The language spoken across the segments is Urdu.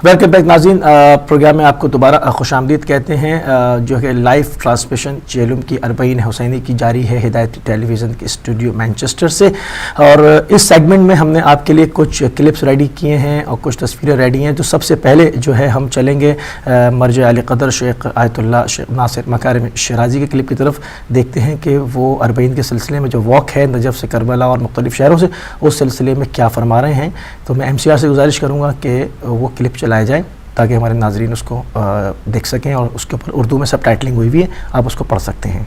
ویلکم بیک ناظرین، پروگرام میں آپ کو دوبارہ خوش آمدید کہتے ہیں، جو کہ لائیو ٹرانسمیشن چیلم کی اربعین حسینی کی جاری ہے ہدایت ٹیلی ویژن کے اسٹوڈیو مینچسٹر سے، اور اس سیگمنٹ میں ہم نے آپ کے لیے کچھ کلپس ریڈی کیے ہیں اور کچھ تصویریں ریڈی ہیں. تو سب سے پہلے جو ہے ہم چلیں گے مرجع علی قدر شیخ آیت اللہ شیخ ناصر مکارم شیرازی کے کلپ کی طرف. دیکھتے ہیں کہ وہ اربعین کے سلسلے میں جو واک ہے نجف سے کربلا اور مختلف شہروں سے، اس سلسلے میں کیا فرما رہے ہیں. تو میں MCR سے گزارش کروں گا کہ وہ کلپ چلائے جائیں تاکہ ہمارے ناظرین اس کو دیکھ سکیں، اور اس کے اوپر اردو میں سب ٹائٹلنگ ہوئی ہوئی ہے، آپ اس کو پڑھ سکتے ہیں.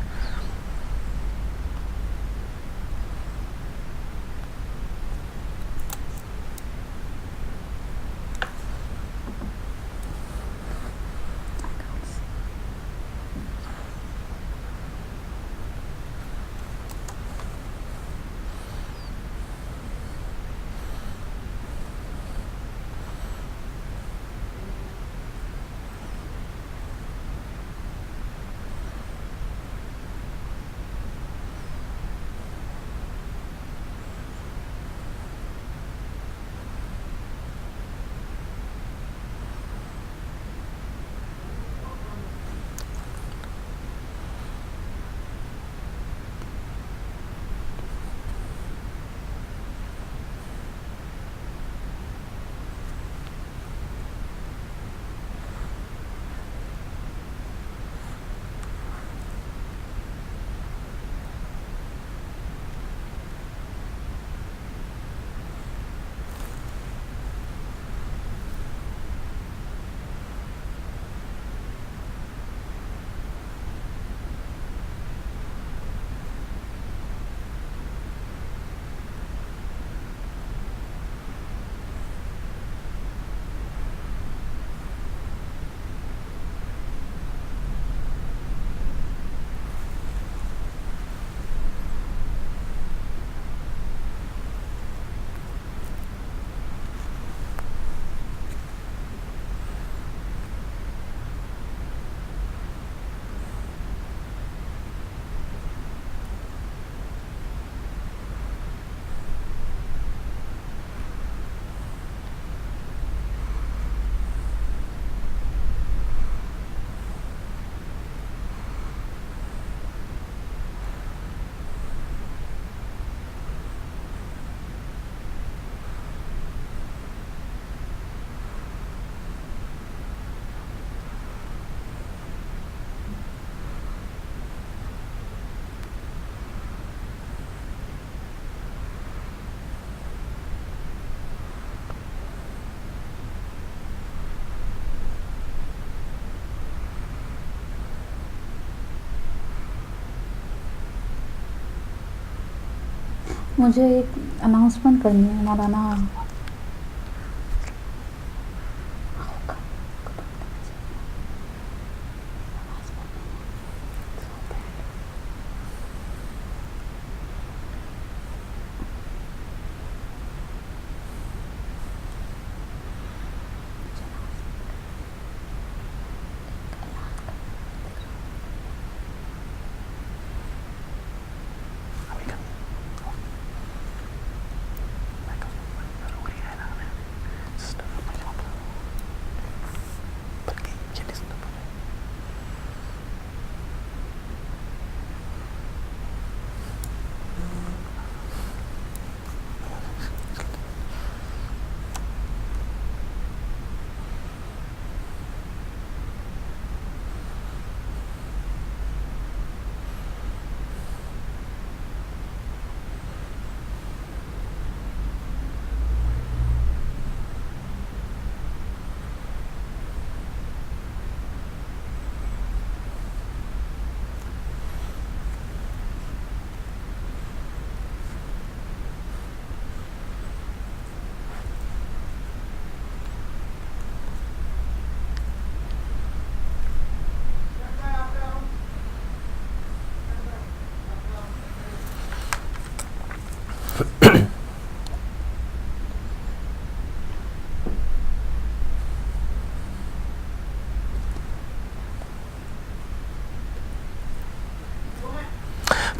مجھے ایک اناؤنسمنٹ کرنی ہے مولانا.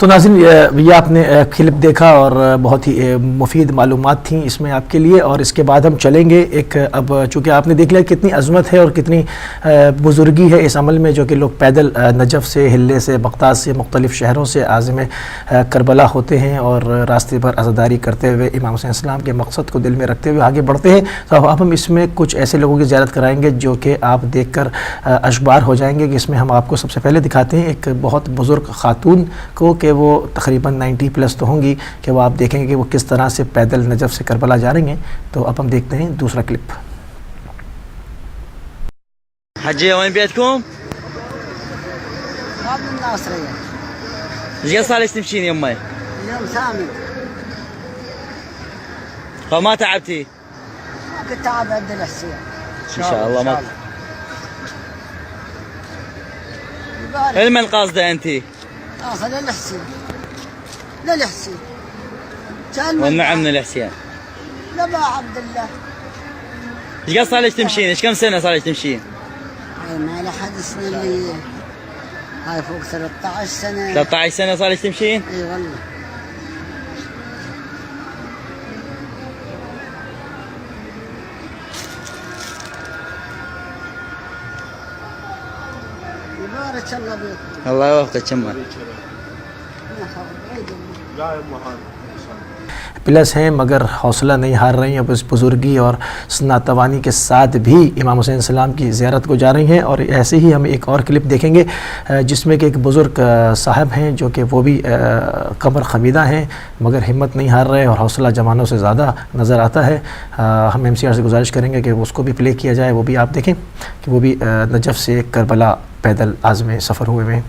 تو ناظرین یہ آپ نے کلپ دیکھا اور بہت ہی مفید معلومات تھیں اس میں آپ کے لیے، اور اس کے بعد ہم چلیں گے ایک، اب چونکہ آپ نے دیکھ لیا کتنی عظمت ہے اور کتنی بزرگی ہے اس عمل میں، جو کہ لوگ پیدل نجف سے، حلے سے، بغداد سے، مختلف شہروں سے عازم کربلا ہوتے ہیں اور راستے پر عزاداری کرتے ہوئے امام حسین السلام کے مقصد کو دل میں رکھتے ہوئے آگے بڑھتے ہیں۔ تو اب ہم اس میں کچھ ایسے لوگوں کی زیارت کرائیں گے جو کہ آپ دیکھ کر اشبار ہو جائیں گے، کہ اس میں ہم آپ کو سب سے پہلے دکھاتے ہیں ایک بہت بزرگ خاتون کو، کہ وہ تقریباً 90 پلس تو ہوں گی، کہ وہ آپ دیکھیں گے کہ وہ کس طرح سے پیدل نجف سے کربلا جا رہی ہیں۔ تو اب ہم دیکھتے ہیں دوسرا کلپ۔ حجية وين بيتكم؟ باب الناصرية. ايش قد صار لك تمشين يمي؟ اليوم ثامن. فما تعبتي؟ ما كنت تعب عند الحسين. ان شاء الله ما يبارك. لمن قاصدة انت؟ اصل للحسين. للحسين. كان والنعم من الحسين. لما عبد الله. ايش قد صار لك تمشين؟ ايش كم سنة صار لك تمشين؟ هاي ما له حد سنة اللي هاي فوق 13 سنة. 13 سنة صار لك تمشين؟ اي والله. يبارك الله بيكم. الله يوفقك يمي. پلس ہیں مگر حوصلہ نہیں ہار رہی ہیں، اب اس بزرگی اور ناتوانی کے ساتھ بھی امام حسین السلام کی زیارت کو جا رہی ہیں۔ اور ایسے ہی ہم ایک اور کلپ دیکھیں گے جس میں کہ ایک بزرگ صاحب ہیں جو کہ وہ بھی کمر خمیدہ ہیں، مگر ہمت نہیں ہار رہے اور حوصلہ جوانوں سے زیادہ نظر آتا ہے۔ ہم ایم سی آر سے گزارش کریں گے کہ اس کو بھی پلے کیا جائے، وہ بھی آپ دیکھیں کہ وہ بھی نجف سے کربلا پیدل عازم سفر ہوئے ہیں۔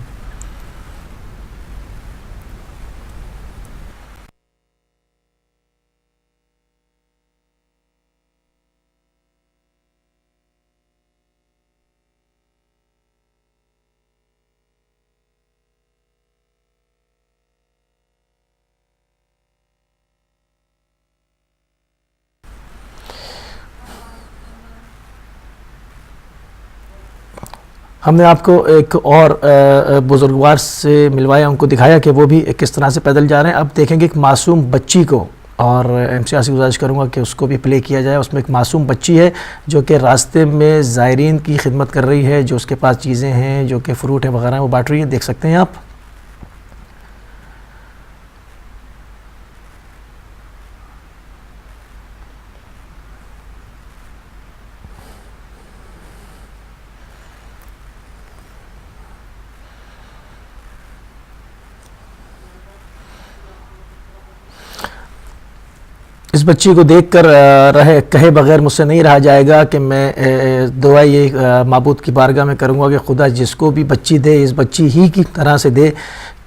ہم نے آپ کو ایک اور بزرگوار سے ملوایا، ان کو دکھایا کہ وہ بھی کس طرح سے پیدل جا رہے ہیں۔ اب دیکھیں گے ایک معصوم بچی کو، اور ایم سی آر سے گزارش کروں گا کہ اس کو بھی پلے کیا جائے۔ اس میں ایک معصوم بچی ہے جو کہ راستے میں زائرین کی خدمت کر رہی ہے، جو اس کے پاس چیزیں ہیں جو کہ فروٹ ہیں وغیرہ وہ بانٹ رہی ہیں، دیکھ سکتے ہیں آپ۔ اس بچی کو دیکھ کر کہے بغیر مجھ سے نہیں رہا جائے گا کہ میں دعا یہ معبود کی بارگاہ میں کروں گا کہ خدا جس کو بھی بچی دے اس بچی ہی کی طرح سے دے۔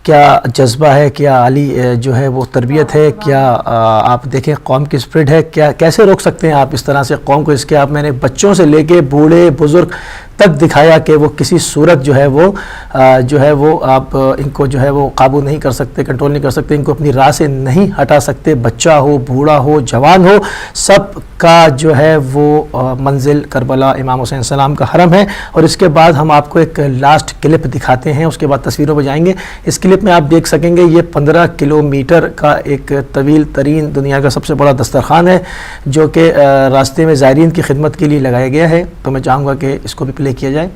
کیا جذبہ ہے، کیا عالی جو ہے وہ تربیت ہے، کیا آپ دیکھیں قوم کی اسپرٹ ہے، کیا کیسے روک سکتے ہیں آپ اس طرح سے قوم کو؟ اس کے آپ میں نے بچوں سے لے کے بوڑھے بزرگ تک دکھایا کہ وہ کسی صورت جو ہے وہ آپ ان کو جو ہے وہ قابو نہیں کر سکتے، کنٹرول نہیں کر سکتے، ان کو اپنی راہ سے نہیں ہٹا سکتے۔ بچہ ہو، بوڑھا ہو، جوان ہو، سب کا جو ہے وہ منزل کربلا امام حسین السلام کا حرم ہے۔ اور اس کے بعد ہم آپ کو ایک لاسٹ کلپ دکھاتے ہیں، اس کے بعد تصویروں پہ جائیں گے۔ اس کلپ میں آپ دیکھ سکیں گے یہ 15 کلومیٹر کا ایک طویل ترین دنیا کا سب سے بڑا دسترخوان ہے، جو کہ راستے میں زائرین کی خدمت کے لیے لگایا گیا ہے۔ تو میں چاہوں گا کہ اس کو بھی پلے کیا جائے۔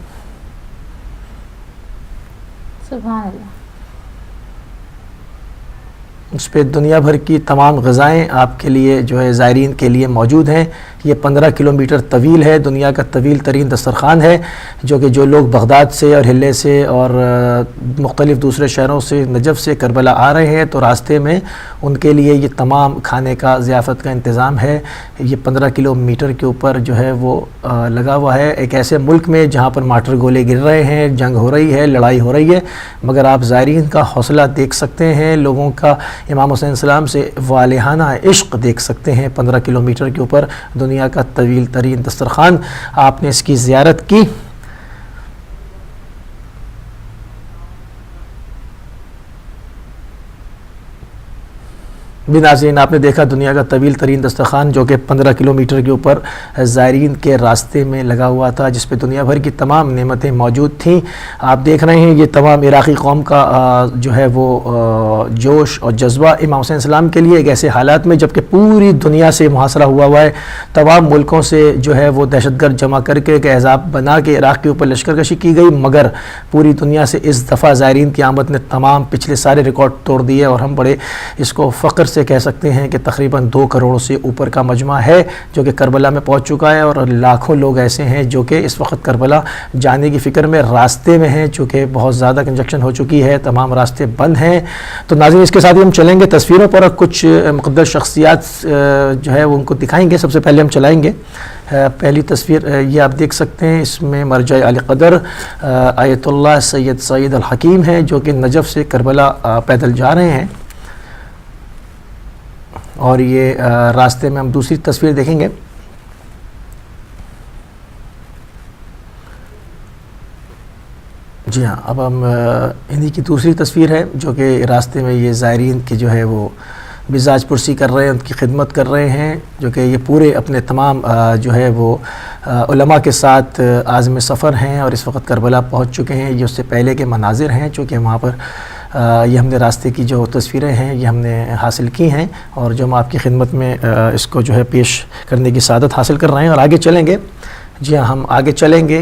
سبحان اللہ۔ اس پہ دنیا بھر کی تمام غذائیں آپ کے لیے جو ہے زائرین کے لیے موجود ہیں۔ یہ 15 کلومیٹر طویل ہے، دنیا کا طویل ترین دسترخوان ہے، جو کہ جو لوگ بغداد سے اور حلے سے اور مختلف دوسرے شہروں سے نجف سے کربلا آ رہے ہیں تو راستے میں ان کے لیے یہ تمام کھانے کا ضیافت کا انتظام ہے۔ یہ 15 کلومیٹر کے اوپر جو ہے وہ لگا ہوا ہے، ایک ایسے ملک میں جہاں پر مارٹر گولے گر رہے ہیں، جنگ ہو رہی ہے، لڑائی ہو رہی ہے، مگر آپ زائرین کا حوصلہ دیکھ سکتے ہیں، لوگوں کا امام حسین السلام سے والہانہ عشق دیکھ سکتے ہیں۔ 15 کلومیٹر کے اوپر دنیا کا طویل ترین دسترخوان، آپ نے اس کی زیارت کی۔ بھی ناظرین آپ نے دیکھا دنیا کا طویل ترین دسترخوان جو کہ 15 کلومیٹر کے اوپر زائرین کے راستے میں لگا ہوا تھا، جس پہ دنیا بھر کی تمام نعمتیں موجود تھیں۔ آپ دیکھ رہے ہیں یہ تمام عراقی قوم کا جو ہے وہ جوش اور جذبہ امام حسین السلام کے لیے ایک ایسے حالات میں جبکہ پوری دنیا سے محاصرہ ہوا ہے، تمام ملکوں سے جو ہے وہ دہشت گرد جمع کر کے ایک احزاب بنا کے عراق کے اوپر لشکر کشی کی گئی، مگر پوری دنیا سے اس دفعہ زائرین کی آمد نے تمام پچھلے سارے ریکارڈ توڑ دیے، اور ہم بڑے اس کو فخر سے کہہ سکتے ہیں کہ تقریباً 2 کروڑ سے اوپر کا مجمع ہے جو کہ کربلا میں پہنچ چکا ہے، اور لاکھوں لوگ ایسے ہیں جو کہ اس وقت کربلا جانے کی فکر میں راستے میں ہیں، چونکہ بہت زیادہ کنجکشن ہو چکی ہے، تمام راستے بند ہیں۔ تو ناظرین اس کے ساتھ ہی ہم چلیں گے تصویروں پر اور کچھ مقدس شخصیات جو ہے وہ ان کو دکھائیں گے۔ سب سے پہلے ہم چلائیں گے پہلی تصویر، یہ آپ دیکھ سکتے ہیں، اس میں مرجع علی قدر آیت اللہ سید سعید الحکیم ہیں جو کہ نجف سے کربلا پیدل جا رہے ہیں، اور یہ راستے میں ہم دوسری تصویر دیکھیں گے۔ جی ہاں، اب ہم انہی کی دوسری تصویر ہے جو کہ راستے میں یہ زائرین کی جو ہے وہ مزاج پرسی کر رہے ہیں، ان کی خدمت کر رہے ہیں، جو کہ یہ پورے اپنے تمام جو ہے وہ علماء کے ساتھ عازم سفر ہیں اور اس وقت کربلا پہنچ چکے ہیں۔ یہ اس سے پہلے کے مناظر ہیں چونکہ وہاں پر یہ ہم نے راستے کی جو تصویریں ہیں یہ ہم نے حاصل کی ہیں، اور جو ہم آپ کی خدمت میں اس کو جو ہے پیش کرنے کی سعادت حاصل کر رہے ہیں، اور آگے چلیں گے۔ جی ہاں، ہم آگے چلیں گے،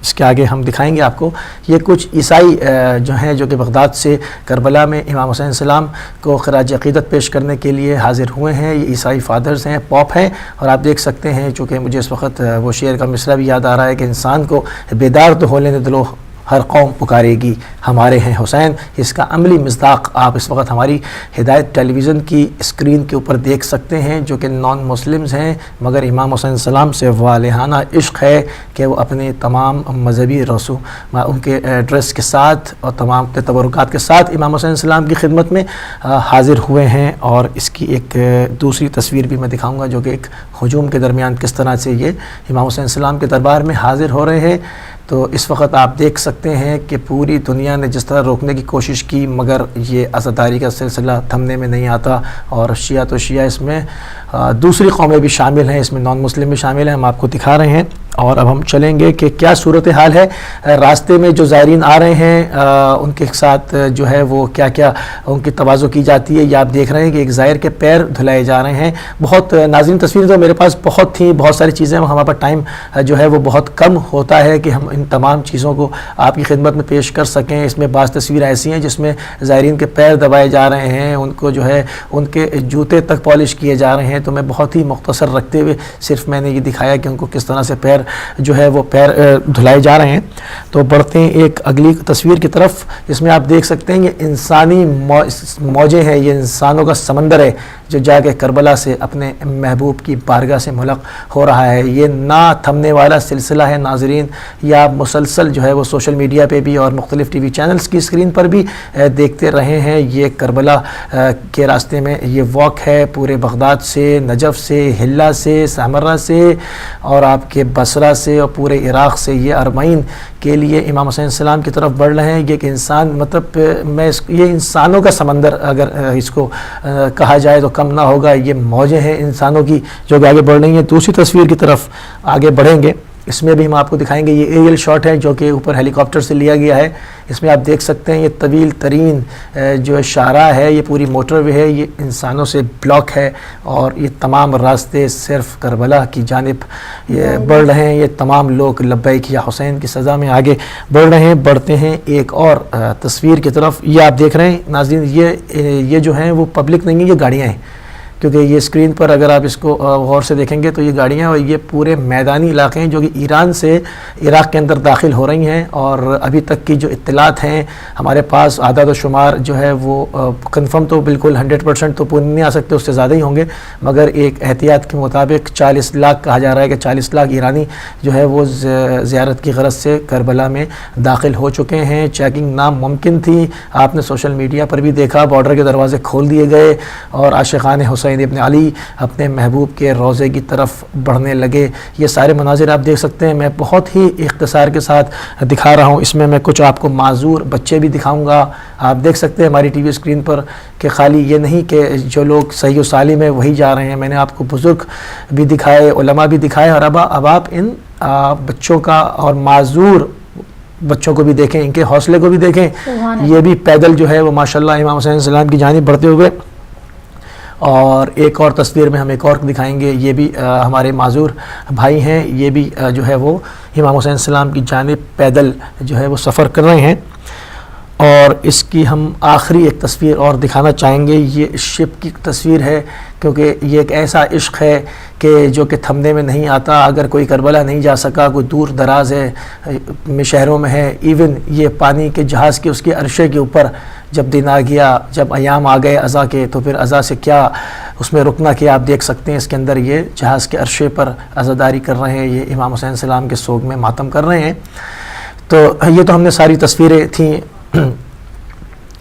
اس کے آگے ہم دکھائیں گے آپ کو یہ کچھ عیسائی جو ہیں جو کہ بغداد سے کربلا میں امام حسین السلام کو خراج عقیدت پیش کرنے کے لیے حاضر ہوئے ہیں۔ یہ عیسائی فادرز ہیں، پوپ ہیں، اور آپ دیکھ سکتے ہیں چونکہ مجھے اس وقت وہ شعر کا مصرع بھی یاد آ رہا ہے کہ انسان کو بیدار تو ہو لینے دلو، ہر قوم پکارے گی ہمارے ہیں حسین۔ اس کا عملی مصداق آپ اس وقت ہماری ہدایت ٹیلی ویژن کی اسکرین کے اوپر دیکھ سکتے ہیں، جو کہ نان مسلمز ہیں مگر امام حسین السلام سے والہانہ عشق ہے کہ وہ اپنے تمام مذہبی رسوم ان کے ڈریس کے ساتھ اور تمام تبرکات کے ساتھ امام حسین السلام کی خدمت میں حاضر ہوئے ہیں۔ اور اس کی ایک دوسری تصویر بھی میں دکھاؤں گا جو کہ ایک ہجوم کے درمیان کس طرح سے یہ امام حسین السلام کے دربار میں حاضر ہو رہے ہیں۔ تو اس وقت آپ دیکھ سکتے ہیں کہ پوری دنیا نے جس طرح روکنے کی کوشش کی مگر یہ عزاداری کا سلسلہ تھمنے میں نہیں آتا، اور شیعہ تو شیعہ، اس میں دوسری قومیں بھی شامل ہیں، اس میں نان مسلم بھی شامل ہیں، ہم آپ کو دکھا رہے ہیں۔ اور اب ہم چلیں گے کہ کیا صورتحال ہے راستے میں جو زائرین آ رہے ہیں ان کے ساتھ جو ہے وہ کیا کیا ان کی تواضع کی جاتی ہے۔ یہ آپ دیکھ رہے ہیں کہ ایک زائر کے پیر دھلائے جا رہے ہیں۔ بہت ناظرین تصویریں تو میرے پاس بہت تھیں، بہت ساری چیزیں، ہمارے پاس ٹائم جو ہے وہ بہت کم ہوتا ہے کہ ہم ان تمام چیزوں کو آپ کی خدمت میں پیش کر سکیں۔ اس میں بعض تصویریں ایسی ہیں جس میں زائرین کے پیر دبائے جا رہے ہیں، ان کو جو ہے ان کے جوتے تک پالش کیے جا رہے ہیں۔ تو میں بہت ہی مختصر رکھتے ہوئے صرف میں نے یہ دکھایا کہ ان کو کس طرح سے پیر جو ہے وہ پیر دھلائے جا رہے ہیں۔ تو بڑھتے ہیں ایک اگلی تصویر کی طرف، اس میں آپ دیکھ سکتے ہیں یہ انسانی موجیں ہیں، یہ انسانوں کا سمندر ہے جو جا کے کربلا سے اپنے محبوب کی بارگاہ سے ملق ہو رہا ہے۔ یہ نہ تھمنے والا سلسلہ ہے ناظرین، یا مسلسل جو ہے وہ سوشل میڈیا پہ بھی اور مختلف ٹی وی چینلز کی اسکرین پر بھی دیکھتے رہے ہیں۔ یہ کربلا کے راستے میں یہ واک ہے، پورے بغداد سے، نجف سے، حلہ سے، سامرہ سے، اور آپ کے بصرہ سے اور پورے عراق سے یہ ارمین کے لیے امام حسین السلام کی طرف بڑھ رہے ہیں۔ یہ کہ انسان مطلب یہ انسانوں کا سمندر اگر اس کو کہا جائے تو کم نہ ہوگا۔ یہ موجیں ہیں انسانوں کی جو کہ آگے بڑھ رہی ہیں۔ دوسری تصویر کی طرف آگے بڑھیں گے، اس میں بھی ہم آپ کو دکھائیں گے، یہ ایریل شاٹ ہے جو کہ اوپر ہیلی کاپٹر سے لیا گیا ہے۔ اس میں آپ دیکھ سکتے ہیں یہ طویل ترین جو شاہراہ ہے، یہ پوری موٹر وے ہے، یہ انسانوں سے بلاک ہے، اور یہ تمام راستے صرف کربلا کی جانب یہ بڑھ رہے ہیں۔ یہ تمام لوگ لبیک یا حسین کی سزا میں آگے بڑھ رہے ہیں۔ بڑھتے ہیں ایک اور تصویر کی طرف، یہ آپ دیکھ رہے ہیں ناظرین، یہ جو ہیں وہ پبلک نہیں ہے، یہ گاڑیاں ہیں، کیونکہ یہ اسکرین پر اگر آپ اس کو غور سے دیکھیں گے تو یہ گاڑیاں اور یہ پورے میدانی علاقے ہیں جو کہ ایران سے عراق کے اندر داخل ہو رہی ہیں۔ اور ابھی تک کی جو اطلاعات ہیں ہمارے پاس، اعداد و شمار جو ہے وہ کنفرم تو بالکل 100% تو پورے نہیں آ سکتے، اس سے زیادہ ہی ہوں گے، مگر ایک احتیاط کے مطابق 40 لاکھ کہا جا رہا ہے کہ 40 لاکھ ایرانی جو ہے وہ زیارت کی غرض سے کربلا میں داخل ہو چکے ہیں۔ چیکنگ ناممکن تھی، آپ نے سوشل میڈیا پر بھی دیکھا، بارڈر کے دروازے کھول دیے گئے اور عاشقان حسین حسین ابن علی اپنے محبوب کے روضے کی طرف بڑھنے لگے. یہ سارے مناظر آپ دیکھ سکتے ہیں. میں بہت ہی اختصار کے ساتھ دکھا رہا ہوں. اس میں کچھ آپ کو معذور بچے بھی دکھاؤں گا. آپ دیکھ سکتے ہیں ہماری ٹی وی اسکرین پر کہ خالی یہ نہیں کہ جو لوگ صحیح و سالم ہیں وہی جا رہے ہیں. میں نے آپ کو بزرگ بھی دکھائے, علماء بھی دکھائے, اور اب آپ ان بچوں کا اور معذور بچوں کو بھی دیکھیں, ان کے حوصلے کو بھی دیکھیں. یہ بھی پیدل جو ہے وہ ماشاءاللہ امام حسین علیہ السلام کی جانب بڑھتے ہوئے. اور ایک اور تصویر میں ہم ایک اور دکھائیں گے. یہ بھی ہمارے معذور بھائی ہیں. یہ بھی جو ہے وہ امام حسین علیہ السلام کی جانب پیدل جو ہے وہ سفر کر رہے ہیں. اور اس کی ہم آخری ایک تصویر اور دکھانا چاہیں گے. یہ شپ کی تصویر ہے, کیونکہ یہ ایک ایسا عشق ہے کہ جو کہ تھمنے میں نہیں آتا. اگر کوئی کربلا نہیں جا سکا, کوئی دور دراز ہے میں شہروں میں ہے, ایون یہ پانی کے جہاز کے اس کے عرشے کے اوپر جب دن آ گیا, جب ایام آ گئے عزا کے, تو پھر عزا سے کیا اس میں رکنا کیا آپ دیکھ سکتے ہیں. اس کے اندر یہ جہاز کے عرشے پر عزاداری کر رہے ہیں, یہ امام حسین علیہ السلام کے سوگ میں ماتم کر رہے ہیں. تو یہ تو ہم نے ساری تصویریں تھیں,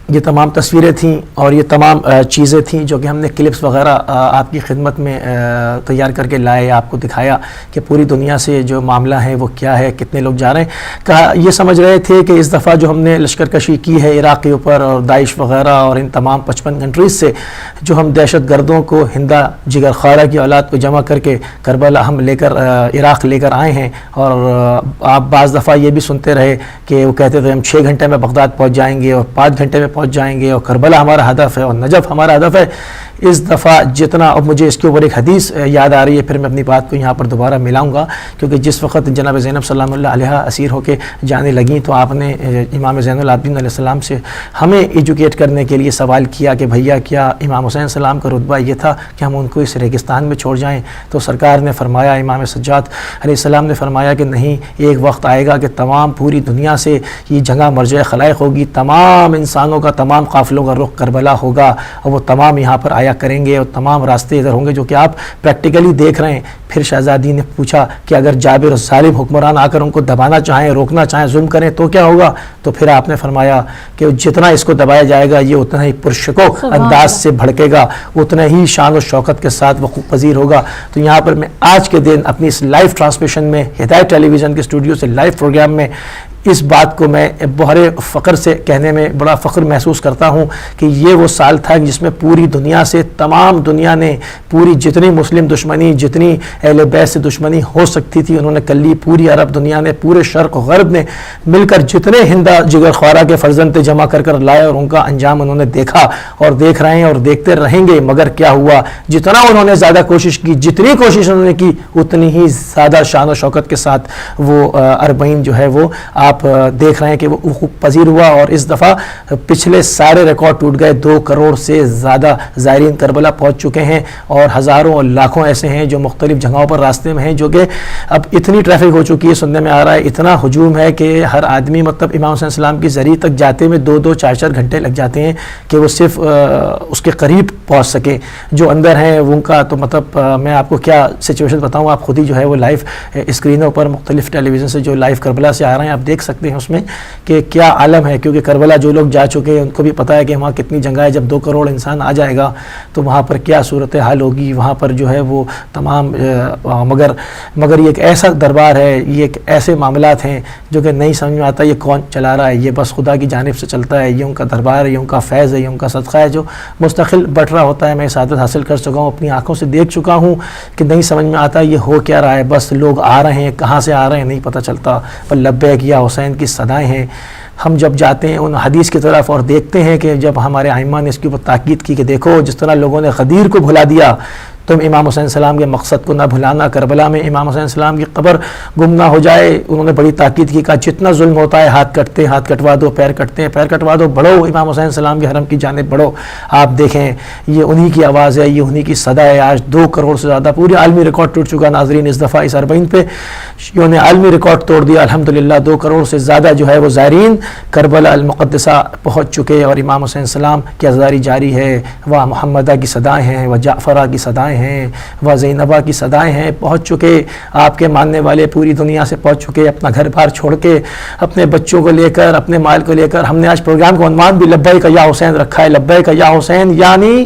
یہ تمام تصویریں تھیں اور یہ تمام چیزیں تھیں جو کہ ہم نے کلپس وغیرہ آپ کی خدمت میں تیار کر کے لائے, آپ کو دکھایا کہ پوری دنیا سے جو معاملہ ہے وہ کیا ہے, کتنے لوگ جا رہے ہیں. کہا یہ سمجھ رہے تھے کہ اس دفعہ جو ہم نے لشکر کشی کی ہے عراق کے اوپر اور داعش وغیرہ اور ان تمام 55 کنٹریز سے جو ہم دہشت گردوں کو, ہندا جگر خوارہ کی اولاد کو جمع کر کے کربلا ہم لے کر عراق لے کر آئے ہیں. اور آپ بعض دفعہ یہ بھی سنتے رہے کہ وہ کہتے تھے ہم 6 گھنٹے میں بغداد پہنچ جائیں گے اور 5 گھنٹے میں پہنچ جائیں گے اور کربلا ہمارا ہدف ہے اور نجف ہمارا ہدف ہے. اس دفعہ جتنا, اور مجھے اس کے اوپر ایک حدیث یاد آ رہی ہے, پھر میں اپنی بات کو یہاں پر دوبارہ ملاؤں گا, کیونکہ جس وقت جناب زینب سلام اللہ علیہ اسیر ہو کے جانے لگیں تو آپ نے امام زین العابدین علیہ السلام سے ہمیں ایجوکیٹ کرنے کے لیے سوال کیا کہ بھیا کیا امام حسین السلام کا رتبہ یہ تھا کہ ہم ان کو اس ریگستان میں چھوڑ جائیں؟ تو سرکار نے فرمایا, امام سجاد علیہ السلام نے فرمایا کہ نہیں, ایک وقت آئے گا کہ تمام پوری دنیا سے یہ جگہ مرجع خلائق ہوگی, تمام انسانوں کا, تمام قافلوں کا رخ کربلا ہوگا اور وہ تمام یہاں پر آیا کریں گے اور تمام راستے ادھر ہوں گے جو کہ آپ پریکٹیکلی دیکھ رہے ہیں. پھر شہزادی نے پوچھا کہ اگر جابر اور ظالم حکمران آ کر ان کو دبانا چاہیں, روکنا چاہیں, ظلم کریں تو کیا ہوگا؟ تو پھر آپ نے فرمایا کہ جتنا اس کو دبایا جائے گا یہ اتنا ہی پرشکوک انداز سے بھڑکے گا, اتنا ہی شان و شوکت کے ساتھ وقوع پذیر ہوگا. تو یہاں پر میں آج کے دن اپنی اس لائیو ٹرانسمیشن میں ہدایت ٹیلی ویژن کے اسٹوڈیو سے لائیو پروگرام میں اس بات کو میں بہرے فخر سے کہنے میں بڑا فخر محسوس کرتا ہوں کہ یہ وہ سال تھا جس میں پوری دنیا سے, تمام دنیا نے, پوری جتنی مسلم دشمنی, جتنی اہل بیت سے دشمنی ہو سکتی تھی انہوں نے کر لی. پوری عرب دنیا نے, پورے شرق و غرب نے مل کر جتنے ہندا جگر خوارہ کے فرزند جمع کر کر لائے اور ان کا انجام انہوں نے دیکھا اور دیکھ رہے ہیں اور دیکھتے رہیں گے. مگر کیا ہوا, جتنا انہوں نے زیادہ کوشش کی, جتنی کوشش انہوں نے کی, اتنی ہی زیادہ شان و شوکت کے ساتھ وہ اربعین جو ہے وہ آپ دیکھ رہے ہیں کہ وہ پذیر ہوا. اور اس دفعہ پچھلے سارے ریکارڈ ٹوٹ گئے. 2 کروڑ سے زیادہ زائرین کربلا پہنچ چکے ہیں اور ہزاروں اور لاکھوں ایسے ہیں جو مختلف جگہوں پر راستے میں ہیں, جو کہ اب اتنی ٹریفک ہو چکی ہے, سننے میں آ رہا ہے اتنا ہجوم ہے کہ ہر آدمی مطلب امام حسین السلام کی زری تک جاتے میں 2-2, 4-4 گھنٹے لگ جاتے ہیں کہ وہ صرف اس کے قریب پہنچ سکیں. جو اندر ہیں ان کا تو مطلب میں آپ کو کیا سچویشن بتاؤں, آپ خود ہی جو ہے وہ لائیو اسکرینوں پر مختلف ٹیلی ویژن سے جو لائیو کربلا سے آ رہے ہیں آپ دیکھ سکتے ہیں اس میں کہ کیا عالم ہے. کیونکہ کربلا جو لوگ جا چکے ہیں ان کو بھی پتہ ہے کہ وہاں کتنی جگہ ہے. جب 2 کروڑ انسان آ جائے گا تو وہاں پر کیا صورتحال ہوگی, وہاں پر جو ہے وہ تمام مگر یہ ایک ایسا دربار ہے, یہ ایک ایسے معاملات ہیں جو کہ نہیں سمجھ میں آتا یہ کون چلا رہا ہے. یہ بس خدا کی جانب سے چلتا ہے, یہ ان کا دربار ہے, یہ ان کا فیض ہے, یہ ان کا صدقہ ہے جو مستقل بٹ رہا ہوتا ہے. میں سعادت حاصل کر چکا ہوں, اپنی آنکھوں سے دیکھ چکا ہوں کہ نہیں سمجھ میں آتا یہ ہو کیا رہا ہے. بس لوگ آ رہے ہیں, کہاں سے آ رہے ہیں نہیں پتہ چلتا, پر لبیک یا حسین کی صدائیں ہیں. ہم جب جاتے ہیں ان حدیث کی طرف اور دیکھتے ہیں کہ جب ہمارے ائمہ نے اس کے اوپر تاکید کی کہ دیکھو جس طرح لوگوں نے غدیر کو بھلا دیا, تم امام حسین السلام کے مقصد کو نہ بھلانا. کربلا میں امام حسین السلام کی قبر گم نہ ہو جائے. انہوں نے بڑی تاکید کی, کہا جتنا ظلم ہوتا ہے ہاتھ کٹتے ہیں ہاتھ کٹوا دو, پیر کٹتے ہیں پیر کٹوا دو, بڑھو امام حسین السلام کے حرم کی جانب بڑھو. آپ دیکھیں یہ انہی کی آواز ہے, یہ انہی کی صدا ہے. آج 2 کروڑ سے زیادہ پوری عالمی ریکارڈ ٹوٹ چکا ناظرین. اس دفعہ اس اربعین پہ انہوں نے عالمی ریکارڈ توڑ دیا الحمدللہ. 2 کروڑ سے زیادہ جو ہے وہ زائرین کربلا المقدسہ پہنچ چکے اور امام حسین السلام کی عزاداری جاری ہے. وہ محمدہ کی صدائیں ہیں, وہ جعفرہ کی صدائیں ہیں, وہ زینبہ کی صدائیں ہیں. پہنچ چکے آپ کے ماننے والے پوری دنیا سے پہنچ چکے, اپنا گھر بار چھوڑ کے, اپنے بچوں کو لے کر, اپنے مال کو لے کر. ہم نے آج پروگرام کا عنوان بھی لبیک یا حسین رکھا ہے. لبیک یا حسین یعنی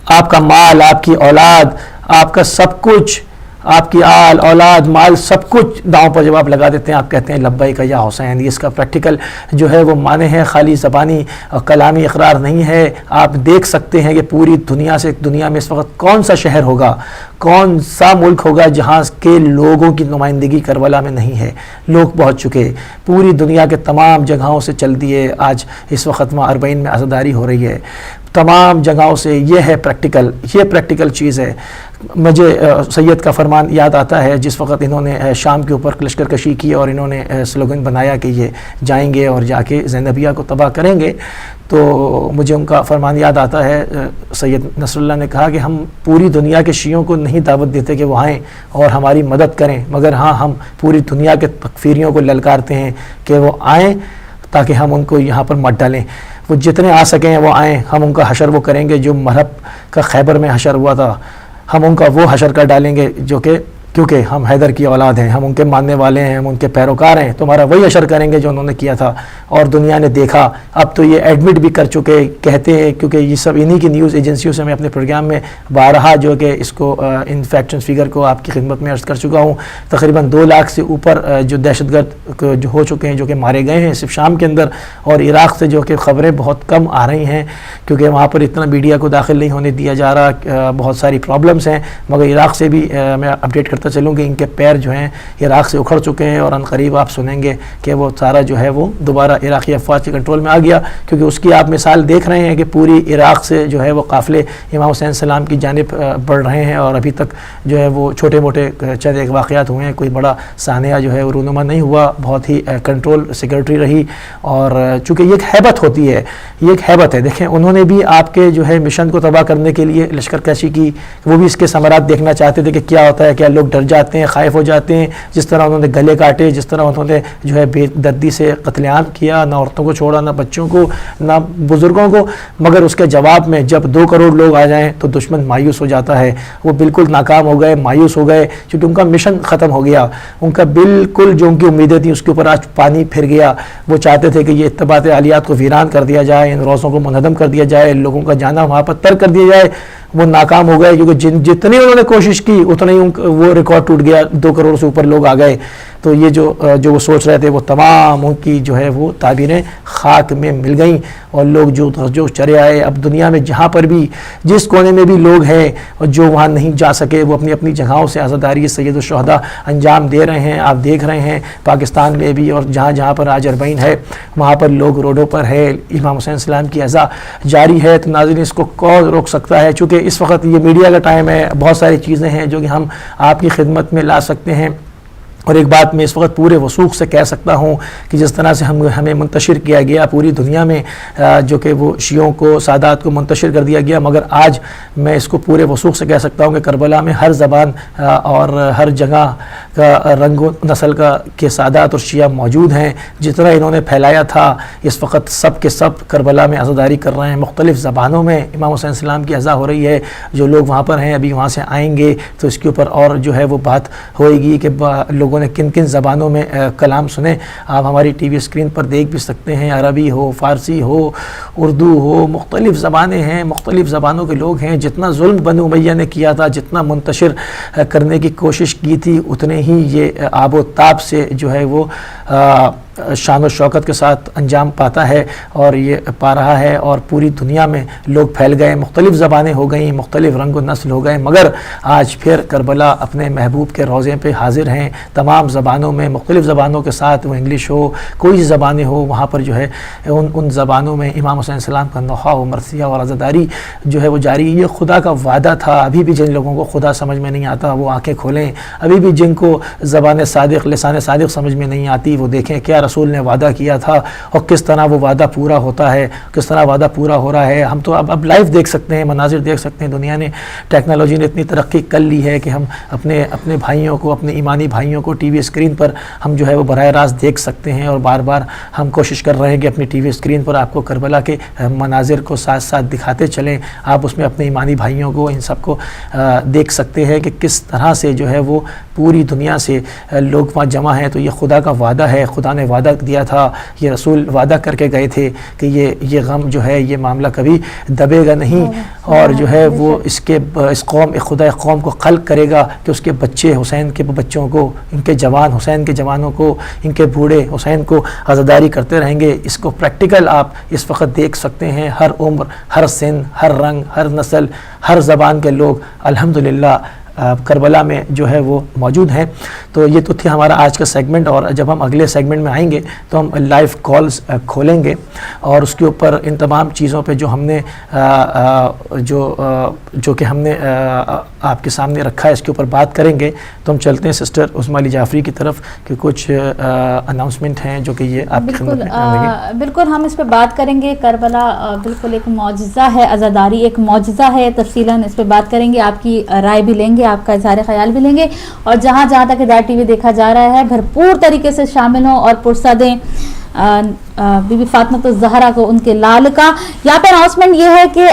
آپ کا مال، آپ کی اولاد، آپ کا سب کچھ، آپ کی آل اولاد مال سب کچھ داؤں پر جب آپ لگا دیتے ہیں، آپ کہتے ہیں لبیک یا حسین، اس کا پریکٹیکل جو ہے وہ معنی ہے، خالی زبانی اور کلامی اقرار نہیں ہے۔ آپ دیکھ سکتے ہیں کہ پوری دنیا میں اس وقت کون سا شہر ہوگا، کون سا ملک ہوگا جہاں کے لوگوں کی نمائندگی کربلا میں نہیں ہے۔ لوگ پہنچ چکے، پوری دنیا کے تمام جگہوں سے چل دیے، آج اس وقت وہاں اربعین میں عزاداری ہو رہی ہے، تمام جگہوں سے۔ یہ ہے پریکٹیکل، یہ پریکٹیکل چیز ہے۔ مجھے سید کا فرمان یاد آتا ہے جس وقت انہوں نے شام کے اوپر لشکر کشی کی اور انہوں نے سلوگن بنایا کہ یہ جائیں گے اور جا کے زینبیہ کو تباہ کریں گے، تو مجھے ان کا فرمان یاد آتا ہے۔ سید نصر اللہ نے کہا کہ ہم پوری دنیا کے شیعوں کو نہیں دعوت دیتے کہ وہ آئیں اور ہماری مدد کریں، مگر ہاں ہم پوری دنیا کے تکفیریوں کو للکارتے ہیں کہ وہ آئیں تاکہ ہم ان کو یہاں پر مت ڈالیں۔ وہ جتنے آ سکیں وہ آئیں، ہم ان کا حشر وہ کریں گے جو مرہب کا خیبر میں حشر ہوا تھا، ہم ان کا وہ حشر کر ڈالیں گے جو کہ کیونکہ ہم حیدر کی اولاد ہیں، ہم ان کے ماننے والے ہیں، ہم ان کے پیروکار ہیں، تمہارا وہی حشر کریں گے جو انہوں نے کیا تھا۔ اور دنیا نے دیکھا، اب تو یہ ایڈمٹ بھی کر چکے، کہتے ہیں، کیونکہ یہ سب انہی کی نیوز ایجنسیوں سے میں اپنے پروگرام میں بارہا جو کہ اس کو انفیکشن فگر کو آپ کی خدمت میں عرض کر چکا ہوں، تقریباً 2 لاکھ سے اوپر جو دہشت گرد جو ہو چکے ہیں، جو کہ مارے گئے ہیں صرف شام کے اندر، اور عراق سے جو کہ خبریں بہت کم آ رہی ہیں کیونکہ وہاں پر اتنا میڈیا کو داخل نہیں ہونے دیا جا رہا، بہت ساری پرابلمس ہیں، مگر عراق سے بھی میں اپڈیٹ کرتا چلوں کہ ان کے پیر جو ہیں عراق سے اکھڑ چکے ہیں، اور ان قریب آپ سنیں گے کہ وہ سارا جو ہے وہ دوبارہ عراقی افواج کے کنٹرول میں آ گیا، کیونکہ اس کی آپ مثال دیکھ رہے ہیں کہ پوری عراق سے جو ہے وہ قافلے امام حسین السلام کی جانب بڑھ رہے ہیں، اور ابھی تک جو ہے وہ چھوٹے موٹے چند ایک واقعات ہوئے ہیں، کوئی بڑا سانحہ جو ہے وہ رونما نہیں ہوا، بہت ہی کنٹرول سیکورٹی رہی۔ اور چونکہ یہ ایک ہیبت ہوتی ہے، یہ ایک ہیبت ہے، دیکھیں انہوں نے بھی آپ کے جو ہے مشن کو تباہ کرنے کے لیے لشکر کشی کی، وہ بھی اس کے ثمرات دیکھنا چاہتے تھے کہ کیا ہوتا ہے، کیا لوگ ڈر جاتے ہیں، خائف ہو جاتے ہیں، جس طرح انہوں نے گلے کاٹے، جس طرح انہوں نے جو ہے بے دردی سے قتل عام کیا، نہ عورتوں کو چھوڑا، نہ بچوں کو، نہ بزرگوں کو، مگر اس کے جواب میں جب 2 کروڑ لوگ آ جائیں تو دشمن مایوس ہو جاتا ہے۔ وہ بالکل ناکام ہو گئے، مایوس ہو گئے، چونکہ ان کا مشن ختم ہو گیا، ان کا بالکل جو ان کی امیدیں تھیں اس کے اوپر آج پانی پھر گیا۔ وہ چاہتے تھے کہ یہ اتباعات عالیات کو ویران کر دیا جائے، ان روزوں کو منہدم کر دیا جائے، لوگوں کا جانا وہاں پر ترک کر دیا جائے، وہ ناکام ہو گئے، کیونکہ جتنی انہوں نے کوشش کی اتنا ہی وہ ریکارڈ ٹوٹ گیا، 2 کروڑ سے اوپر لوگ آ گئے۔ تو یہ جو وہ سوچ رہے تھے وہ تمام ان کی جو ہے وہ تعبیریں خاک میں مل گئیں، اور لوگ جو چرے آئے۔ اب دنیا میں جہاں پر بھی جس کونے میں بھی لوگ ہیں اور جو وہاں نہیں جا سکے، وہ اپنی اپنی جگہوں سے عزاداری سید الشہداء انجام دے رہے ہیں۔ آپ دیکھ رہے ہیں پاکستان میں بھی، اور جہاں جہاں پر آج اربعین ہے وہاں پر لوگ روڈوں پر ہے، امام حسین السلام کی عزا جاری ہے۔ تو ناظرین اس کو کون روک سکتا ہے؟ چونکہ اس وقت یہ میڈیا کا ٹائم ہے، بہت ساری چیزیں ہیں جو کہ ہم آپ کی خدمت میں لا سکتے ہیں۔ اور ایک بات میں اس وقت پورے وثوق سے کہہ سکتا ہوں کہ جس طرح سے ہمیں منتشر کیا گیا پوری دنیا میں، جو کہ وہ شیعوں کو، سادات کو منتشر کر دیا گیا، مگر آج میں اس کو پورے وثوق سے کہہ سکتا ہوں کہ کربلا میں ہر زبان اور ہر جگہ کا رنگ و نسل کے سادات اور شیعہ موجود ہیں۔ جتنا انہوں نے پھیلایا تھا اس وقت سب کے سب کربلا میں عزاداری کر رہے ہیں، مختلف زبانوں میں امام حسین السلام کی عزا ہو رہی ہے۔ جو لوگ وہاں پر ہیں ابھی وہاں سے آئیں گے تو اس کے اوپر اور جو ہے وہ بات ہوئے گی کہ لوگوں نے کن کن زبانوں میں کلام سنے۔ آپ ہماری ٹی وی اسکرین پر دیکھ بھی سکتے ہیں، عربی ہو، فارسی ہو، اردو ہو، مختلف زبانیں ہیں، مختلف زبانوں کے لوگ ہیں۔ جتنا ظلم بنو امیہ نے کیا تھا، جتنا منتشر کرنے کی کوشش کی تھی، اتنے ہی یہ آب و تاب سے جو ہے وہ شان و شوکت کے ساتھ انجام پاتا ہے، اور یہ پا رہا ہے۔ اور پوری دنیا میں لوگ پھیل گئے، مختلف زبانیں ہو گئیں، مختلف رنگ و نسل ہو گئے، مگر آج پھر کربلا اپنے محبوب کے روضے پہ حاضر ہیں، تمام زبانوں میں، مختلف زبانوں کے ساتھ، وہ انگلش ہو، کوئی زبانیں ہو، وہاں پر جو ہے ان زبانوں میں امام حسین السلام کا نوحہ و مرثیہ اور عزاداری جو ہے وہ جاری۔ یہ خدا کا وعدہ تھا۔ ابھی بھی جن لوگوں کو خدا سمجھ میں نہیں آتا وہ آنکھیں کھولیں، ابھی بھی جن کو زبان صادق، لسان صادق سمجھ میں نہیں آتی وہ دیکھیں کیا رسول نے وعدہ کیا تھا اور کس طرح وہ وعدہ پورا ہوتا ہے، کس طرح وعدہ پورا ہو رہا ہے۔ ہم تو اب لائیو دیکھ سکتے ہیں، مناظر دیکھ سکتے ہیں۔ دنیا نے، ٹیکنالوجی نے اتنی ترقی کر لی ہے کہ ہم اپنے بھائیوں کو، اپنے ایمانی بھائیوں کو ٹی وی اسکرین پر ہم جو ہے وہ براہ راست دیکھ سکتے ہیں، اور بار بار ہم کوشش کر رہے ہیں کہ اپنی ٹی وی اسکرین پر آپ کو کربلا کے مناظر کو ساتھ ساتھ دکھاتے چلیں۔ آپ اس میں اپنے ایمانی بھائیوں کو، ان سب کو دیکھ سکتے ہیں کہ کس طرح سے جو ہے وہ پوری دنیا سے لوگ وہاں جمع ہیں، تو یہ خدا کا وعدہ ہے، خدا نے وعدہ دیا تھا، یہ رسول وعدہ کر کے گئے تھے کہ یہ غم جو ہے، یہ معاملہ کبھی دبے گا نہیں، اور جو ہے وہ خدا قوم کو خلق کرے گا کہ اس کے بچے حسین کے بچوں کو، ان کے جوان حسین کے جوانوں کو، ان کے بوڑھے حسین کو عزاداری کرتے رہیں گے۔ اس کو پریکٹیکل آپ اس وقت دیکھ سکتے ہیں، ہر عمر، ہر سن، ہر رنگ، ہر نسل، ہر زبان کے لوگ الحمدللہ کربلا میں جو ہے وہ موجود ہیں۔ تو یہ تو تھی ہمارا آج کا سیگمنٹ، اور جب ہم اگلے سیگمنٹ میں آئیں گے تو ہم لائیو کالز کھولیں گے اور اس کے اوپر ان تمام چیزوں پہ جو ہم نے جو کہ ہم نے آپ کے سامنے رکھا ہے اس کے اوپر بات کریں گے۔ تو ہم چلتے ہیں سسٹر عظمیٰ علی جعفری کی طرف کہ کچھ اناؤنسمنٹ ہیں جو کہ یہ آپ کی خدمت میں آنے گے۔ بالکل ہم اس پہ بات کریں گے۔ کربلا بالکل ایک معجزہ ہے، عزاداری ایک معجزہ ہے، تفصیلاً اس پہ بات کریں گے، آپ کی رائے بھی لیں گے، آپ کا اظہار خیال بھی لیں گے، اور جہاں تک ہدایت ٹی وی دیکھا جا رہا ہے بھرپور طریقے سے شامل ہوں اور پرسہ دیں بی بی فاطمہ الزہرا کو، ان کے لال کا۔ یہاں پہ اناؤنسمنٹ یہ ہے کہ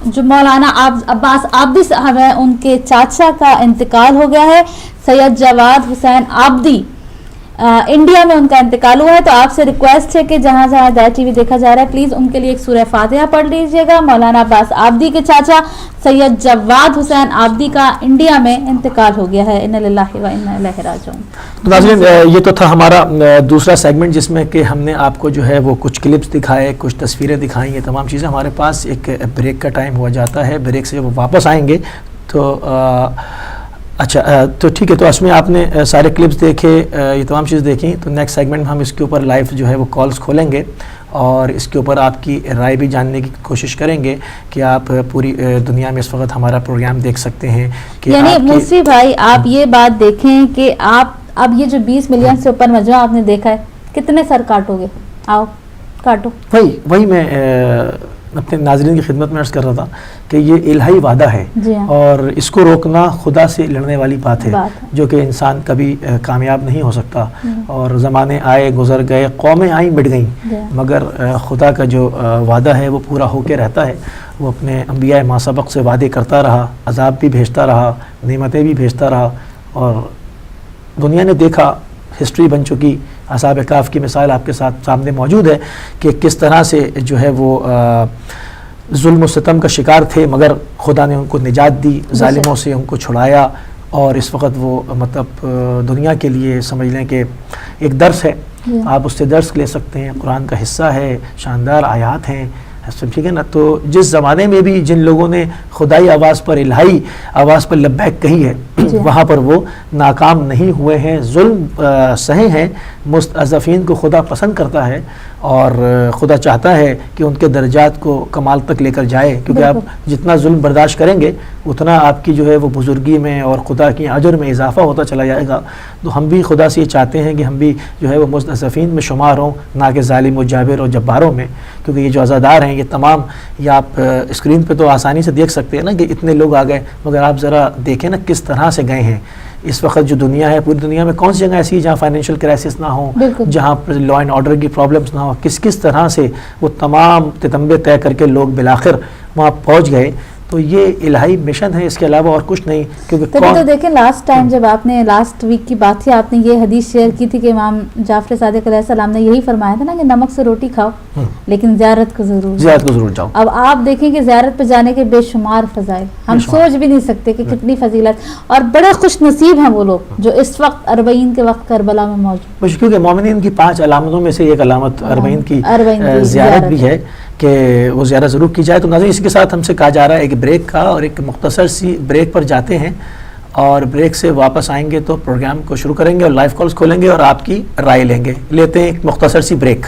جو مولانا عباس آبدی صاحب ہیں، ان کے چاچا کا انتقال ہو گیا ہے، سید جواد حسین آبدی، انڈیا میں ان کا انتقال ہوا ہے۔ تو آپ سے ریکویسٹ ہے کہ جہاں ہدایت ٹی وی دیکھا جا رہا ہے پلیز ان کے لیے ایک سورہ فاتحہ پڑھ لیجئے گا۔ مولانا عباس آبدی کے چاچا سید جواد حسین آبدی کا انڈیا میں انتقال ہو گیا ہے، انا للہ و انا الیہ راجعون۔ ناظرین یہ تو تھا ہمارا دوسرا سیگمنٹ جس میں کہ ہم نے آپ کو جو ہے وہ کچھ کلپس دکھائے، کچھ تصویریں دکھائیں، یہ تمام چیزیں۔ ہمارے پاس ایک بریک کا ٹائم ہوا جاتا ہے، بریک سے جب وہ واپس آئیں گے تو اچھا تو ٹھیک ہے، تو اس میں آپ نے سارے کلپس دیکھے، یہ تمام چیز دیکھیں، تو نیکسٹ سیگمنٹ میں ہم اس کے اوپر لائیو جو ہے وہ کالز کھولیں گے اور اس کے اوپر آپ کی رائے بھی جاننے کی کوشش کریں گے کہ آپ پوری دنیا میں اس وقت ہمارا پروگرام دیکھ سکتے ہیں کہ یعنی مصری بھائی آپ یہ بات دیکھیں کہ آپ اب یہ جو 20 ملین سے اوپر مجموعہ آپ نے دیکھا ہے، کتنے سر کاٹو گے؟ آؤ کاٹو۔ وہی میں اپنے ناظرین کی خدمت میں عرض کر رہا تھا کہ یہ الہی وعدہ ہے، اور اس کو روکنا خدا سے لڑنے والی بات ہے، جو کہ انسان کبھی کامیاب نہیں ہو سکتا۔ اور زمانے آئے گزر گئے، قومیں آئیں مٹ گئیں، مگر خدا کا جو وعدہ ہے وہ پورا ہو کے رہتا ہے۔ وہ اپنے انبیاء ما سبق سے وعدے کرتا رہا، عذاب بھی بھیجتا رہا، نعمتیں بھی بھیجتا رہا، اور دنیا نے دیکھا، ہسٹری بن چکی۔ اصحاب کہف کی مثال آپ کے سامنے موجود ہے کہ کس طرح سے جو ہے وہ ظلم و ستم کا شکار تھے، مگر خدا نے ان کو نجات دی، ظالموں سے ان کو چھڑایا، اور اس وقت وہ مطلب دنیا کے لیے سمجھ لیں کہ ایک درس ہے، آپ اس سے درس لے سکتے ہیں، قرآن کا حصہ ہے، شاندار آیات ہیں، ٹھیک ہے نا۔ تو جس زمانے میں بھی جن لوگوں نے خدائی آواز پر، الہی آواز پر لبیک کہی ہے، وہاں پر وہ ناکام نہیں ہوئے ہیں، ظلم سہے ہیں۔ مستضعفین کو خدا پسند کرتا ہے اور خدا چاہتا ہے کہ ان کے درجات کو کمال تک لے کر جائے، کیونکہ آپ جتنا ظلم برداشت کریں گے اتنا آپ کی جو ہے وہ بزرگی میں اور خدا کی اجر میں اضافہ ہوتا چلا جائے گا۔ تو ہم بھی خدا سے یہ چاہتے ہیں کہ ہم بھی جو ہے وہ مستضعفین میں شمار ہوں، نہ کہ ظالم و جابر اور جباروں میں، کیونکہ یہ جو عزادار ہیں یہ تمام، یہ آپ اسکرین پہ تو آسانی سے دیکھ سکتے ہیں نا کہ اتنے لوگ آ گئے، مگر آپ ذرا دیکھیں نا کس طرح سے گئے ہیں۔ اس وقت جو دنیا ہے، پوری دنیا میں کون سی جگہ ایسی ہے جہاں فائنینشیل کرائسس نہ ہو، جہاں لا اینڈ آرڈر کی پرابلمس نہ ہو، کس طرح سے وہ تمام تتمبے طے کر کے لوگ بالآخر وہاں پہنچ گئے۔ تو یہ الہی مشن ہے، اس کے علاوہ اور کچھ نہیں۔ کیونکہ تو دیکھیں لاسٹ ٹائم جب آپ نے لاسٹ ویک کی بات تھی، آپ نے یہ حدیث شیئر کی تھی کہ امام جعفر صادق علیہ السلام نے یہی فرمایا تھا نا کہ نمک سے روٹی کھاؤ لیکن زیارت کو ضرور جاؤ۔ اب آپ دیکھیں کہ زیارت پہ جانے کے بے شمار فضائل، ہم سوچ بھی نہیں سکتے کہ کتنی فضیلت، اور بڑے خوش نصیب ہیں وہ لوگ جو اس وقت اربعین کے وقت کربلا میں موجود۔ کیونکہ مومنین کی 5 علامتوں میں سے ایک علامت اربعین کی زیارت بھی ہے کہ وہ زیارت ضرور کی جائے۔ تو ناظرین اس کے ساتھ ہم سے کہا جا رہا ہے ایک بریک کا، اور ایک مختصر سی بریک پر جاتے ہیں، اور بریک سے واپس آئیں گے تو پروگرام کو شروع کریں گے اور لائیو کالز کھولیں گے اور آپ کی رائے لیں گے۔ لیتے ہیں ایک مختصر سی بریک۔